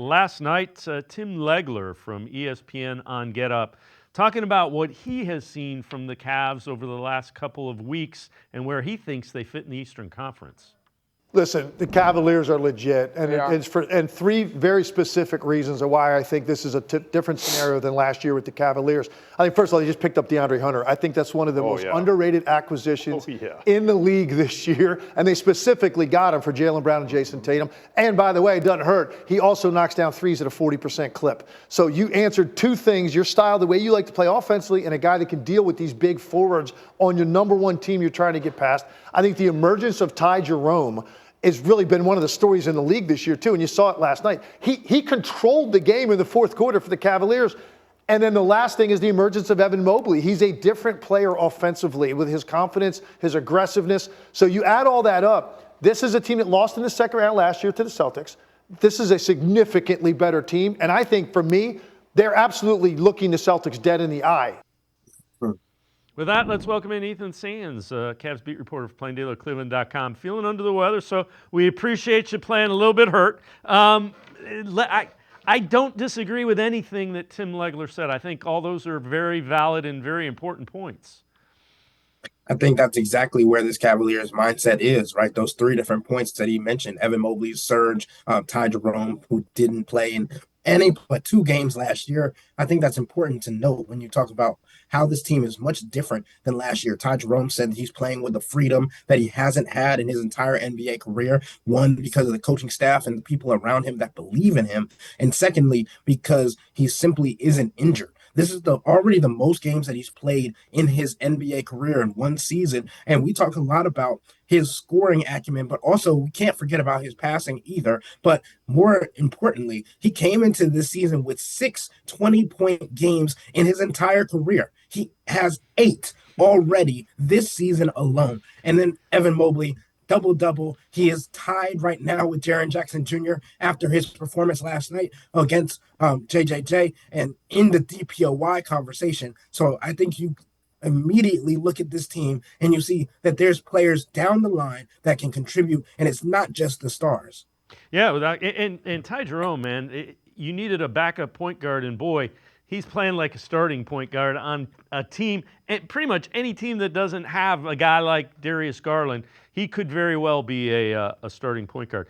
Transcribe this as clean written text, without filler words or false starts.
Last night, Tim Legler from ESPN on Get Up talking about what he has seen from the Cavs over the last couple of weeks and where he thinks they fit in the Eastern Conference. Listen, the Cavaliers are legit, and it's for three very specific reasons of why I think this is a different scenario than last year with the Cavaliers. I think, first of all, they just picked up DeAndre Hunter. I think that's one of the most underrated acquisitions in the league this year, and they specifically got him for Jaylen Brown and Jason Tatum. And by the way, it doesn't hurt. He also knocks down threes at a 40% clip. So you answered two things: your style, the way you like to play offensively, and a guy that can deal with these big forwards on your number one team you're trying to get past. I think the emergence of Ty Jerome has really been one of the stories in the league this year, too. And you saw it last night. He controlled the game in the fourth quarter for the Cavaliers. And then the last thing is the emergence of Evan Mobley. He's a different player offensively with his confidence, his aggressiveness. So you add all that up. This is a team that lost in the second round last year to the Celtics. This is a significantly better team. And I think, for me, they're absolutely looking the Celtics dead in the eye. With that, let's welcome in Ethan Sands, Cavs beat reporter for Plain Dealer, cleveland.com. Feeling under the weather, so we appreciate you playing a little bit hurt. I don't disagree with anything that Tim Legler said. I think all those are very valid and very important points. I think that's exactly where this Cavaliers mindset is, right? Those three different points that he mentioned: Evan Mobley's surge, Ty Jerome, who didn't play in any but 2 games last year. I think that's important to note when you talk about how this team is much different than last year. Ty Jerome said that he's playing with the freedom that he hasn't had in his entire NBA career. One, because of the coaching staff and the people around him that believe in him. And secondly, because he simply isn't injured. This is already the most games that he's played in his NBA career in one season. And we talk a lot about his scoring acumen, but also we can't forget about his passing either. But more importantly, he came into this season with 6 20-point games in his entire career. He has 8 already this season alone. And then Evan Mobley, double-double. He is tied right now with Jaren Jackson Jr. after his performance last night against JJJ and in the DPOY conversation. So I think you immediately look at this team and you see that there's players down the line that can contribute, and it's not just the stars. Yeah, and Ty Jerome, man, you needed a backup point guard, and boy, he's playing like a starting point guard on a team, and pretty much any team that doesn't have a guy like Darius Garland, he could very well be a starting point guard.